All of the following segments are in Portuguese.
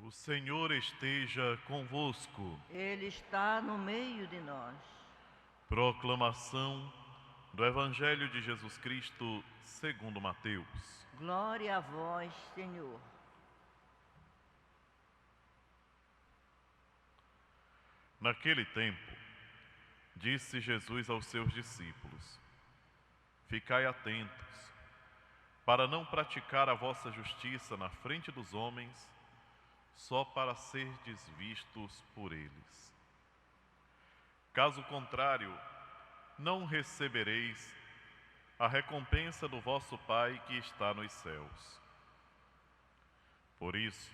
O Senhor esteja convosco. Ele está no meio de nós. Proclamação do Evangelho de Jesus Cristo segundo Mateus. Glória a vós, Senhor. Naquele tempo, disse Jesus aos seus discípulos: Ficai atentos, para não praticar a vossa justiça na frente dos homens, só para serdes vistos por eles. Caso contrário, não recebereis a recompensa do vosso Pai que está nos céus. Por isso,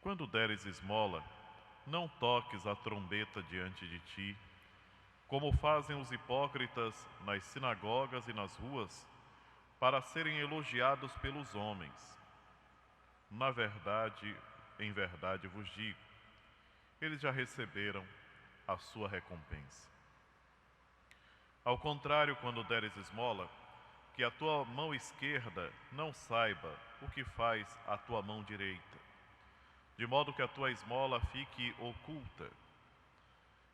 quando deres esmola, não toques a trombeta diante de ti, como fazem os hipócritas nas sinagogas e nas ruas, para serem elogiados pelos homens. Na verdade, em verdade vos digo, eles já receberam a sua recompensa. Ao contrário, quando deres esmola, que a tua mão esquerda não saiba o que faz a tua mão direita, de modo que a tua esmola fique oculta,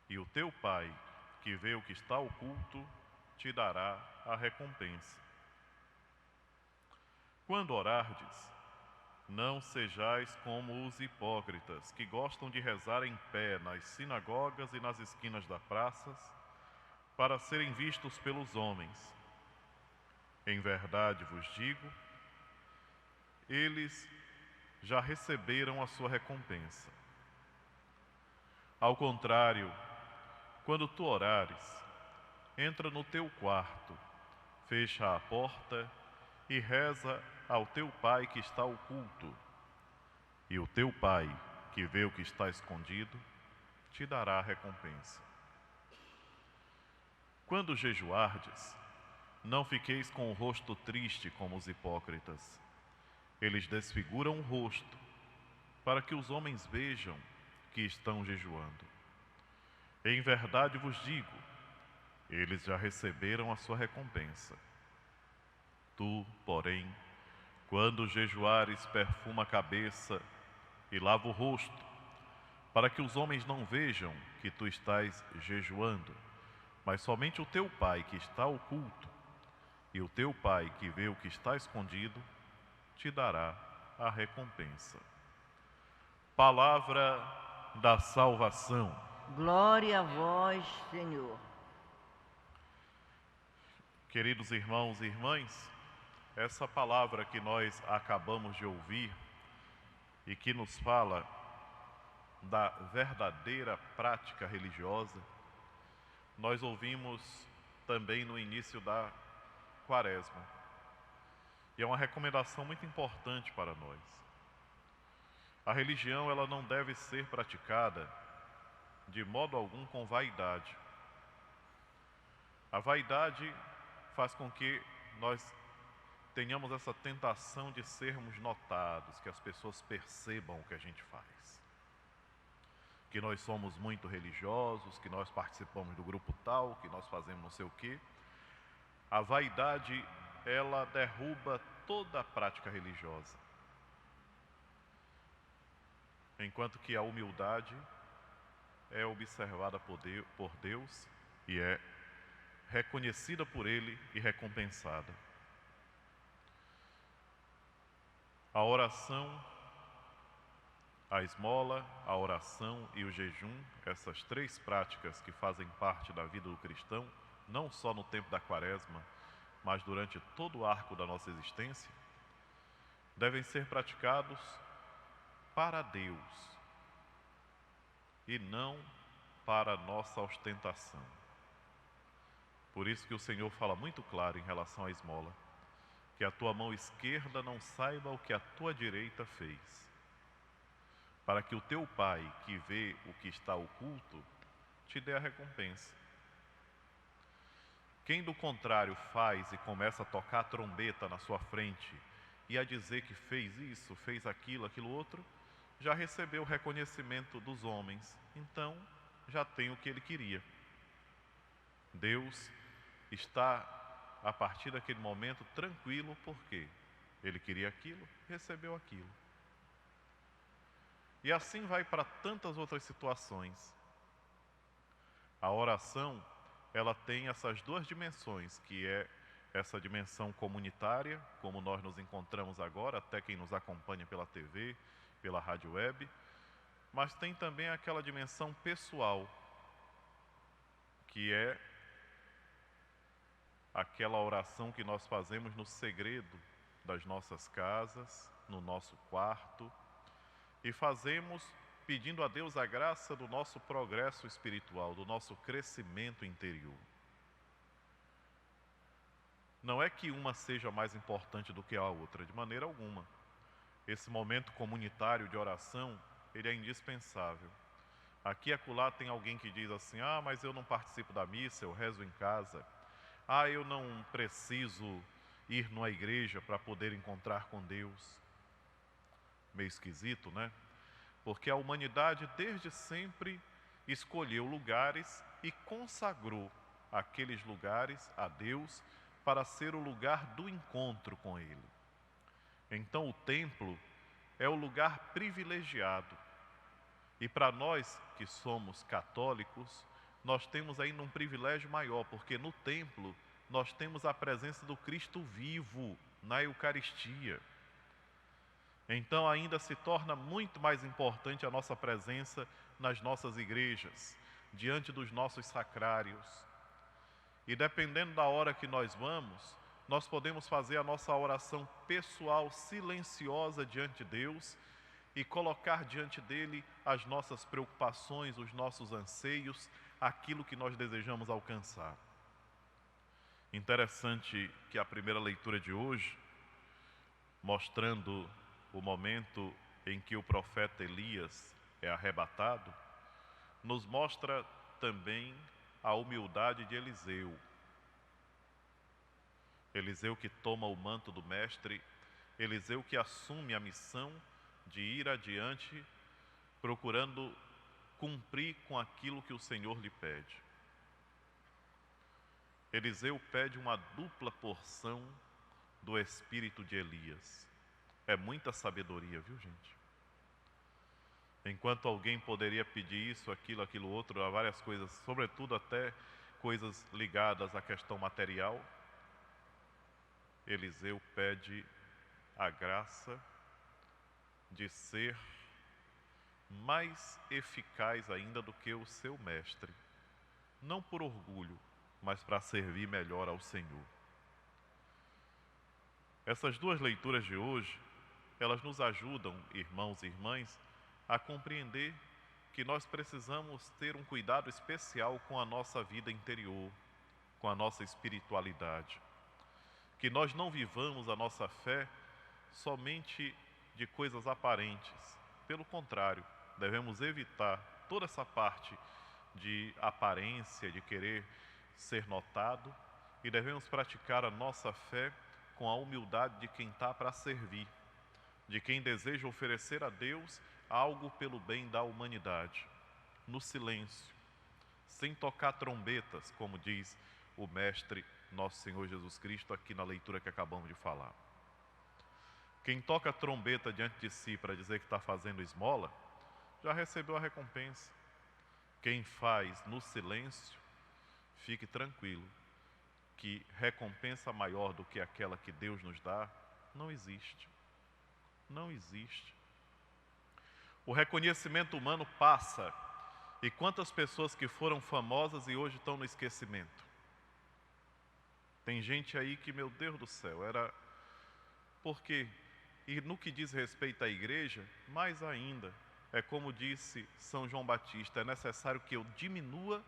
e o teu Pai, que vê o que está oculto, te dará a recompensa. Quando orardes, não sejais como os hipócritas, que gostam de rezar em pé nas sinagogas e nas esquinas das praças, para serem vistos pelos homens. Em verdade vos digo, eles já receberam a sua recompensa. Ao contrário, quando tu orares, entra no teu quarto, fecha a porta e reza ao teu Pai que está oculto. E o teu Pai, que vê o que está escondido, te dará a recompensa. Quando jejuardes, não fiqueis com o rosto triste como os hipócritas. Eles desfiguram o rosto, para que os homens vejam que estão jejuando. Em verdade vos digo, eles já receberam a sua recompensa. Tu, porém, quando jejuares, perfuma a cabeça e lava o rosto, para que os homens não vejam que tu estás jejuando, mas somente o teu Pai que está oculto, e o teu Pai que vê o que está escondido, te dará a recompensa. Palavra da salvação. Glória a vós, Senhor. Queridos irmãos e irmãs, essa palavra que nós acabamos de ouvir e que nos fala da verdadeira prática religiosa, nós ouvimos também no início da Quaresma. E é uma recomendação muito importante para nós. A religião, ela não deve ser praticada de modo algum com vaidade. A vaidade faz com que nós tenhamos essa tentação de sermos notados, que as pessoas percebam o que a gente faz. Que nós somos muito religiosos, que nós participamos do grupo tal, que nós fazemos não sei o quê. A vaidade, ela derruba toda a prática religiosa. Enquanto que a humildade é observada por Deus e é reconhecida por Ele e recompensada. A oração, a esmola, a oração e o jejum, essas três práticas que fazem parte da vida do cristão, não só no tempo da Quaresma, mas durante todo o arco da nossa existência, devem ser praticados para Deus e não para a nossa ostentação. Por isso que o Senhor fala muito claro em relação à esmola, que a tua mão esquerda não saiba o que a tua direita fez, para que o teu Pai, que vê o que está oculto, te dê a recompensa. Quem do contrário faz e começa a tocar a trombeta na sua frente e a dizer que fez isso, fez aquilo, aquilo outro, já recebeu o reconhecimento dos homens, então já tem o que ele queria. Deus está, a partir daquele momento, tranquilo, porque ele queria aquilo, recebeu aquilo. E assim vai para tantas outras situações. A oração, ela tem essas duas dimensões, que é essa dimensão comunitária, como nós nos encontramos agora, até quem nos acompanha pela TV, pela rádio web, mas tem também aquela dimensão pessoal, que é aquela oração que nós fazemos no segredo das nossas casas, no nosso quarto, e fazemos pedindo a Deus a graça do nosso progresso espiritual, do nosso crescimento interior. Não é que uma seja mais importante do que a outra, de maneira alguma. Esse momento comunitário de oração, ele é indispensável. Aqui e acolá tem alguém que diz assim: ah, mas eu não participo da missa, eu rezo em casa. Ah, eu não preciso ir numa igreja para poder encontrar com Deus. Meio esquisito, né? Porque a humanidade desde sempre escolheu lugares e consagrou aqueles lugares a Deus para ser o lugar do encontro com Ele. Então o templo é o lugar privilegiado. E para nós que somos católicos, nós temos ainda um privilégio maior, porque no templo nós temos a presença do Cristo vivo na Eucaristia. Então ainda se torna muito mais importante a nossa presença nas nossas igrejas, diante dos nossos sacrários. E dependendo da hora que nós vamos, nós podemos fazer a nossa oração pessoal, silenciosa diante de Deus e colocar diante dele as nossas preocupações, os nossos anseios, aquilo que nós desejamos alcançar. Interessante que a primeira leitura de hoje, mostrando o momento em que o profeta Elias é arrebatado, nos mostra também a humildade de Eliseu. Eliseu que toma o manto do mestre, Eliseu que assume a missão de ir adiante, procurando cumprir com aquilo que o Senhor lhe pede. Eliseu pede uma dupla porção do espírito de Elias. É muita sabedoria, viu, gente? Enquanto alguém poderia pedir isso, aquilo outro, há várias coisas, sobretudo até coisas ligadas à questão material, Eliseu pede a graça de ser mais eficaz ainda do que o seu mestre, não por orgulho, mas para servir melhor ao Senhor. Essas duas leituras de hoje, elas nos ajudam, irmãos e irmãs, a compreender que nós precisamos ter um cuidado especial com a nossa vida interior, com a nossa espiritualidade. Que nós não vivamos a nossa fé somente de coisas aparentes. Pelo contrário, devemos evitar toda essa parte de aparência, de querer ser notado, e devemos praticar a nossa fé com a humildade de quem está para servir, de quem deseja oferecer a Deus algo pelo bem da humanidade, no silêncio, sem tocar trombetas, como diz o Mestre nosso Senhor Jesus Cristo aqui na leitura que acabamos de falar. Quem toca trombeta diante de si para dizer que está fazendo esmola, já recebeu a recompensa. Quem faz no silêncio, fique tranquilo, que recompensa maior do que aquela que Deus nos dá, não existe. Não existe. O reconhecimento humano passa, e quantas pessoas que foram famosas e hoje estão no esquecimento. Tem gente aí que, meu Deus do céu, era... Porque, e no que diz respeito à igreja, mais ainda, é como disse São João Batista, é necessário que eu diminua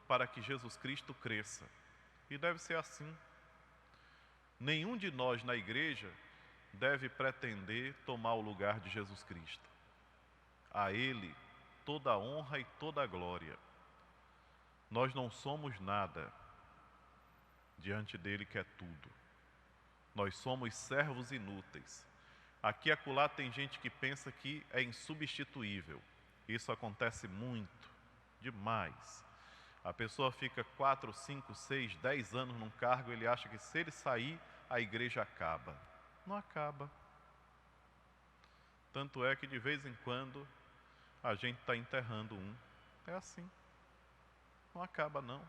para que Jesus Cristo cresça. E deve ser assim. Nenhum de nós na igreja deve pretender tomar o lugar de Jesus Cristo. A Ele toda a honra e toda a glória. Nós não somos nada diante dele, que é tudo. Nós somos servos inúteis. Aqui e acolá tem gente que pensa que é insubstituível. Isso acontece muito, demais. A pessoa fica 4, 5, 6, 10 anos num cargo, ele acha que se ele sair, a igreja acaba. Não acaba. Tanto é que de vez em quando a gente está enterrando um. É assim. Não acaba, não.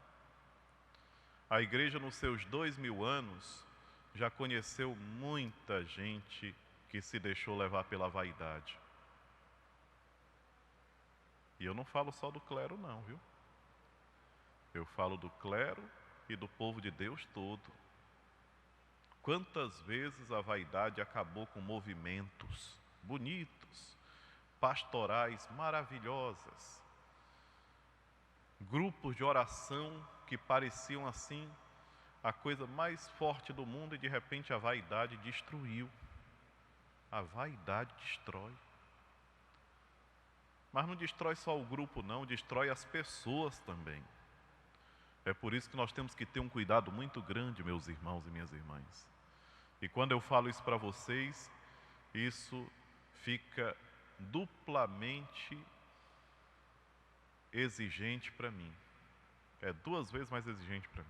A igreja, nos seus 2000 anos, já conheceu muita gente que se deixou levar pela vaidade. E eu não falo só do clero, não, viu? Eu falo do clero e do povo de Deus todo. Quantas vezes a vaidade acabou com movimentos bonitos, pastorais maravilhosas, grupos de oração que pareciam assim a coisa mais forte do mundo, e de repente a vaidade destruiu. A vaidade destrói. Mas não destrói só o grupo, não, destrói as pessoas também. É por isso que nós temos que ter um cuidado muito grande, meus irmãos e minhas irmãs. E quando eu falo isso para vocês, isso fica duplamente exigente para mim. É 2 vezes mais exigente para mim.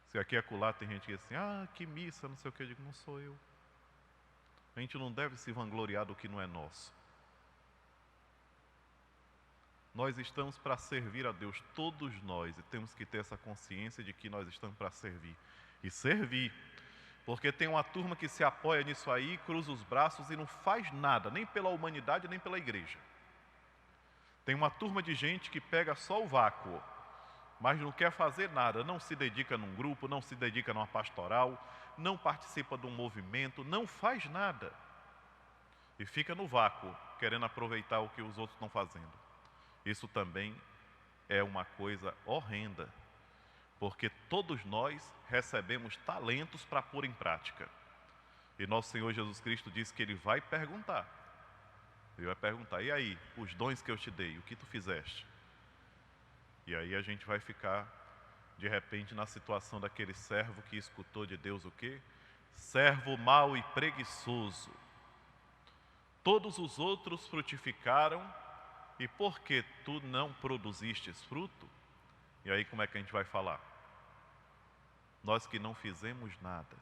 Se aqui e acolá tem gente que diz assim, que missa, não sei o que, eu digo, não sou eu. A gente não deve se vangloriar do que não é nosso. Nós estamos para servir a Deus, todos nós, e temos que ter essa consciência de que nós estamos para servir. E servir, porque tem uma turma que se apoia nisso aí, cruza os braços e não faz nada, nem pela humanidade, nem pela igreja. Tem uma turma de gente que pega só o vácuo, mas não quer fazer nada, não se dedica num grupo, não se dedica numa pastoral, não participa de um movimento, não faz nada. E fica no vácuo, querendo aproveitar o que os outros estão fazendo. Isso também é uma coisa horrenda, porque todos nós recebemos talentos para pôr em prática. E nosso Senhor Jesus Cristo disse que Ele vai perguntar. Ele vai perguntar, e aí, os dons que eu te dei, o que tu fizeste? E aí a gente vai ficar, de repente, na situação daquele servo que escutou de Deus o quê? Servo mau e preguiçoso. Todos os outros frutificaram, e por que tu não produzistes fruto? E aí como é que a gente vai falar? Nós que não fizemos nada.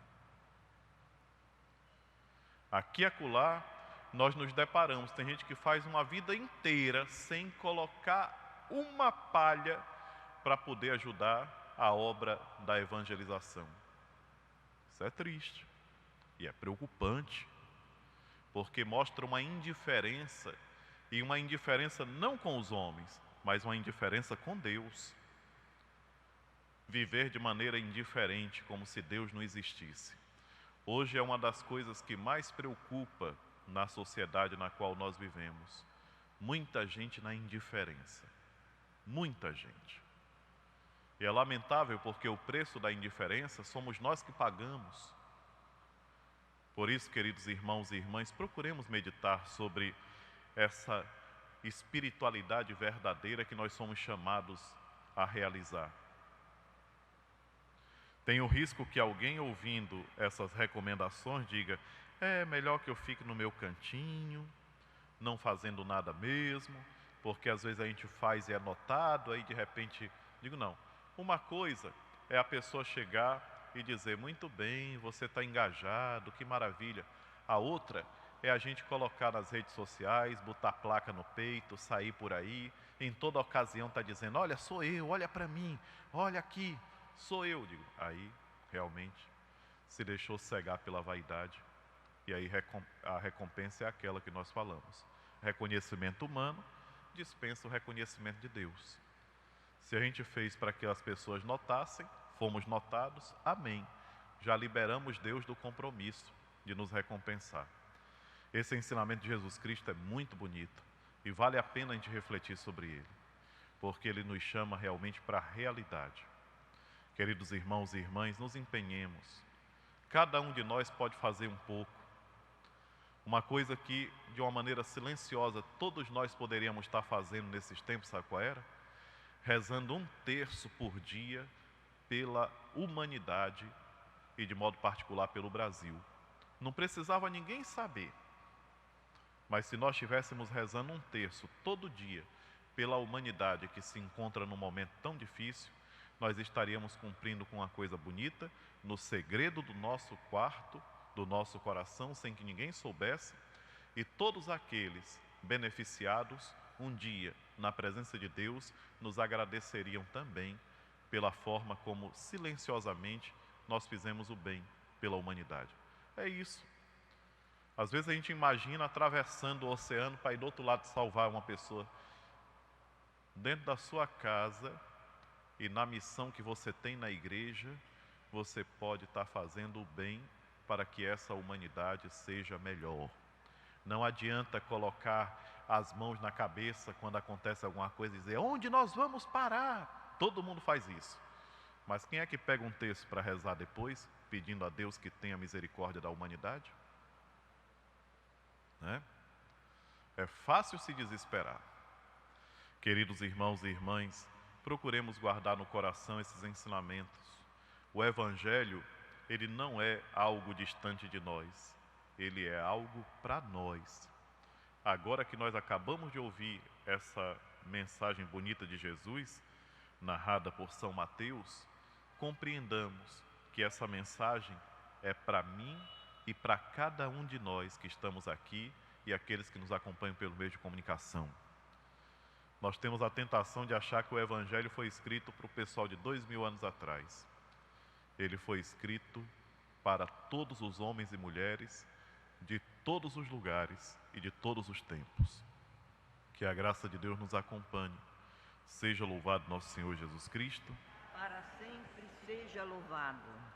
Aqui e acolá, nós nos deparamos, tem gente que faz uma vida inteira sem colocar uma palha para poder ajudar a obra da evangelização. Isso é triste e é preocupante, porque mostra uma indiferença, e uma indiferença não com os homens, mas uma indiferença com Deus. Viver de maneira indiferente, como se Deus não existisse. Hoje é uma das coisas que mais preocupa na sociedade na qual nós vivemos. Muita gente na indiferença. Muita gente. E é lamentável porque o preço da indiferença somos nós que pagamos. Por isso, queridos irmãos e irmãs, procuremos meditar sobre essa espiritualidade verdadeira que nós somos chamados a realizar. Tem o risco que alguém ouvindo essas recomendações diga, é melhor que eu fique no meu cantinho, não fazendo nada mesmo, porque às vezes a gente faz e é notado, aí de repente, digo não. Uma coisa é a pessoa chegar e dizer, muito bem, você está engajado, que maravilha. A outra é a gente colocar nas redes sociais, botar placa no peito, sair por aí, em toda ocasião está dizendo, olha, sou eu, olha para mim, olha aqui, sou eu. Digo, aí realmente se deixou cegar pela vaidade, e aí a recompensa é aquela que nós falamos. Reconhecimento humano dispensa o reconhecimento de Deus. Se a gente fez para que as pessoas notassem, fomos notados, amém. Já liberamos Deus do compromisso de nos recompensar. Esse ensinamento de Jesus Cristo é muito bonito e vale a pena a gente refletir sobre ele, porque ele nos chama realmente para a realidade. Queridos irmãos e irmãs, nos empenhemos. Cada um de nós pode fazer um pouco. Uma coisa que, de uma maneira silenciosa, todos nós poderíamos estar fazendo nesses tempos, sabe qual era? Rezando 1/3 por dia pela humanidade e, de modo particular, pelo Brasil. Não precisava ninguém saber. Mas se nós estivéssemos rezando 1/3 todo dia pela humanidade que se encontra num momento tão difícil, nós estaríamos cumprindo com uma coisa bonita, no segredo do nosso quarto, do nosso coração, sem que ninguém soubesse, e todos aqueles beneficiados, um dia, na presença de Deus, nos agradeceriam também pela forma como silenciosamente nós fizemos o bem pela humanidade. É isso. Às vezes a gente imagina atravessando o oceano para ir do outro lado salvar uma pessoa. Dentro da sua casa e na missão que você tem na igreja, você pode estar fazendo o bem para que essa humanidade seja melhor. Não adianta colocar as mãos na cabeça quando acontece alguma coisa e dizer: onde nós vamos parar? Todo mundo faz isso. Mas quem é que pega um texto para rezar depois, pedindo a Deus que tenha misericórdia da humanidade? Né? É fácil se desesperar. Queridos irmãos e irmãs, procuremos guardar no coração esses ensinamentos. O Evangelho, ele não é algo distante de nós, ele é algo para nós. Agora que nós acabamos de ouvir essa mensagem bonita de Jesus, narrada por São Mateus, compreendamos que essa mensagem é para mim e para cada um de nós que estamos aqui e aqueles que nos acompanham pelo meio de comunicação. Nós temos a tentação de achar que o Evangelho foi escrito para o pessoal de 2000 anos atrás. Ele foi escrito para todos os homens e mulheres, de todos os lugares e de todos os tempos. Que a graça de Deus nos acompanhe. Seja louvado nosso Senhor Jesus Cristo. Para sempre seja louvado.